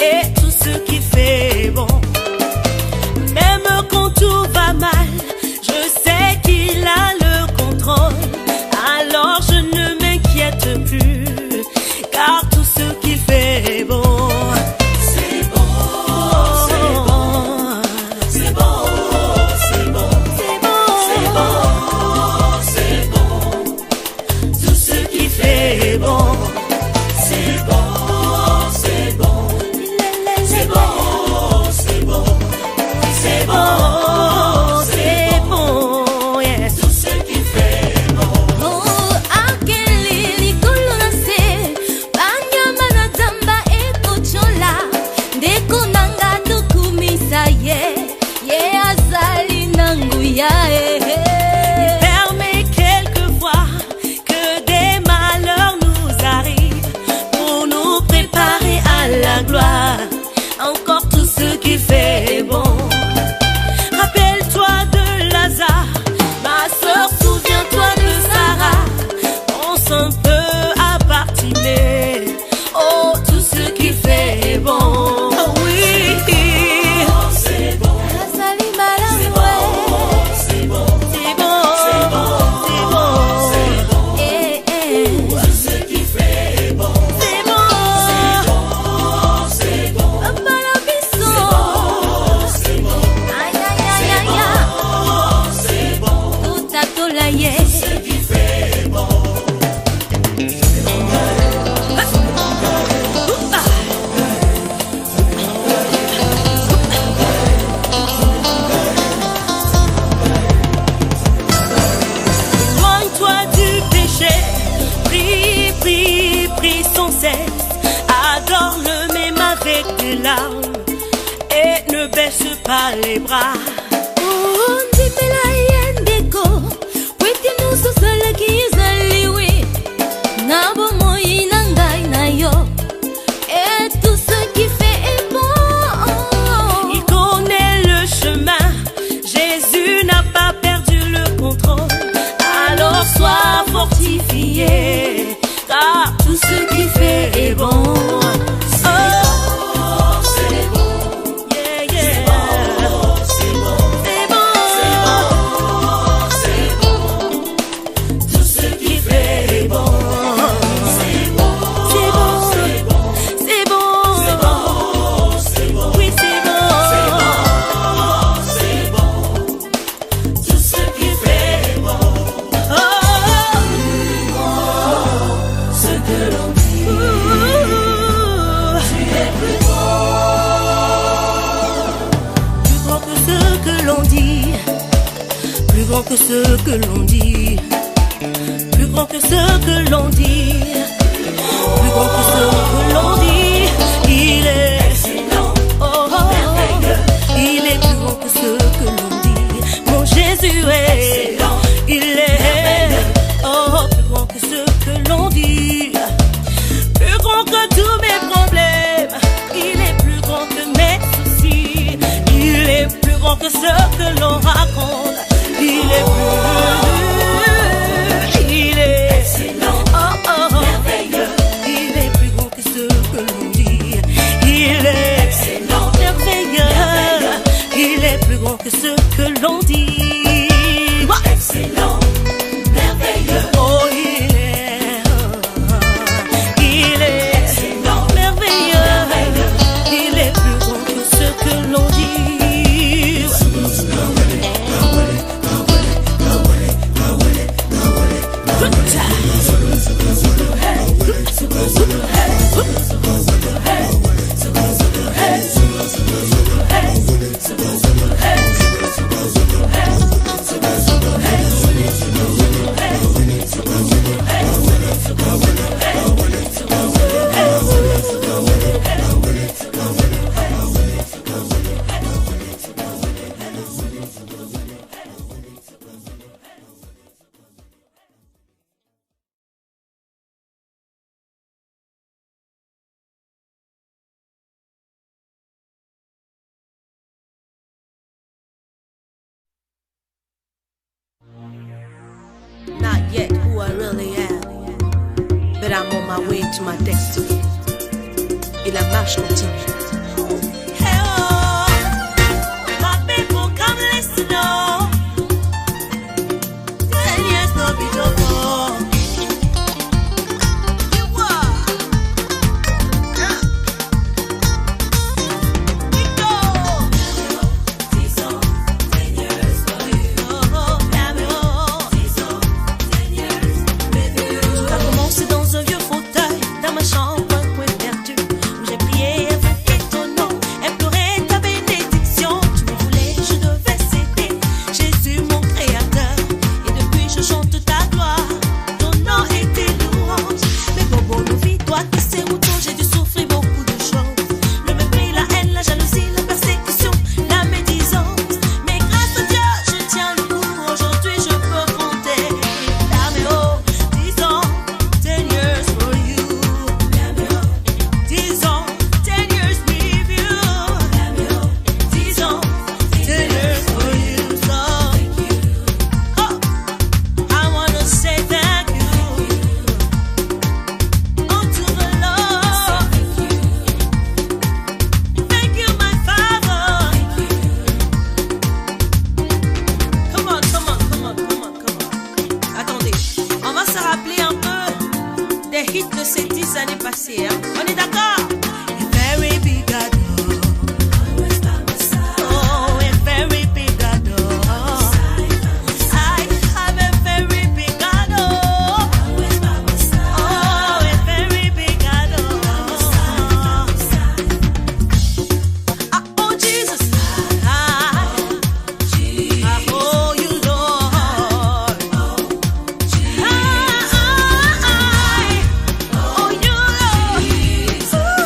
Et tout ce qui fait bon, même quand tout va mal, je sais qu'il a le contrôle. Alors je ne m'inquiète plus, car tout ce qui fait bon, c'est bon, c'est bon, c'est bon, c'est bon, c'est bon, c'est bon, c'est bon, tout ce qui fait bon. Il permet quelquefois que des malheurs nous arrivent pour nous préparer à la gloire. Encore tout ce qui fait bon. Rappelle-toi de Lazare, ma soeur, souviens-toi de Sarah. Pense un peu à Bartimée. Oh, tout ce qui fait bon. Oh oui, c'est bon. Adore-le même avec des larmes et ne baisse pas les bras. Et tout ce qui fait est bon. Il connaît le chemin, Jésus n'a pas perdu le contrôle. Alors sois fortifié, car tout ce qui fait est bon. Plus grand que ce que l'on dit, plus grand que ce que l'on dit, plus grand que ce que l'on dit, il est excellent, oh, merveilleux, il est plus grand que ce que l'on dit, mon Jésus est excellent, il est oh, plus grand que ce que l'on dit, plus grand que tous mes problèmes, il est plus grand que mes soucis, il est plus grand que ce que l'on raconte. Il est plus, il est excellent, oh, oh, merveilleux. Il est plus grand que ce que l'on dit. Il est excellent, merveilleux. Il est plus grand que ce que l'on dit. Excellent, merveilleux. Oh, il est excellent, merveilleux. Il est plus grand que ce que l'on dit. yet who I really am. But I'm on my way to my destiny. Et la marche continue. Hey, oh, my people, come listen, oh. 10 years no be no more. You are. We go. 10 years for you. Oh, damn it, oh. 10 years with you. Tout a commencé dans un vieux fauteuil, dans ma chambre, un coin perdu, où j'ai prié, invoqué ton nom, imploré ta bénédiction. Tu me voulais, je devais céder. Jésus, mon créateur, et depuis je chante ta gloire. Ton nom est tes louanges. Mais bobo, nous vis, toi qui sais où ton, j'ai dû souffrir beaucoup de choses. Le mépris, la haine, la jalousie, la persécution, la médisance. Mais grâce à Dieu, je tiens le coup. Aujourd'hui, je peux compter. Damn it, oh, 10 ans, 10 years for you. Damn it, oh, 10 ans, 10 years with you. Damn it, oh, 10 ans, 10 years for you. So, oh, I wanna say thank you. Unto the Lord. Thank you, my Father. Come on, come on, come on, come on, come on. Attendez, on va se rappeler un peu des hits de ces 10 années passées. Hein? On est d'accord? A very big God. Oh, a very big God. I have a very big God. Oh, a very big God. Oh, Jesus. I owe you, Lord. I owe you, Lord.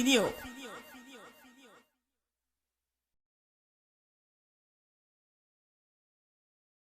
fini. Oh.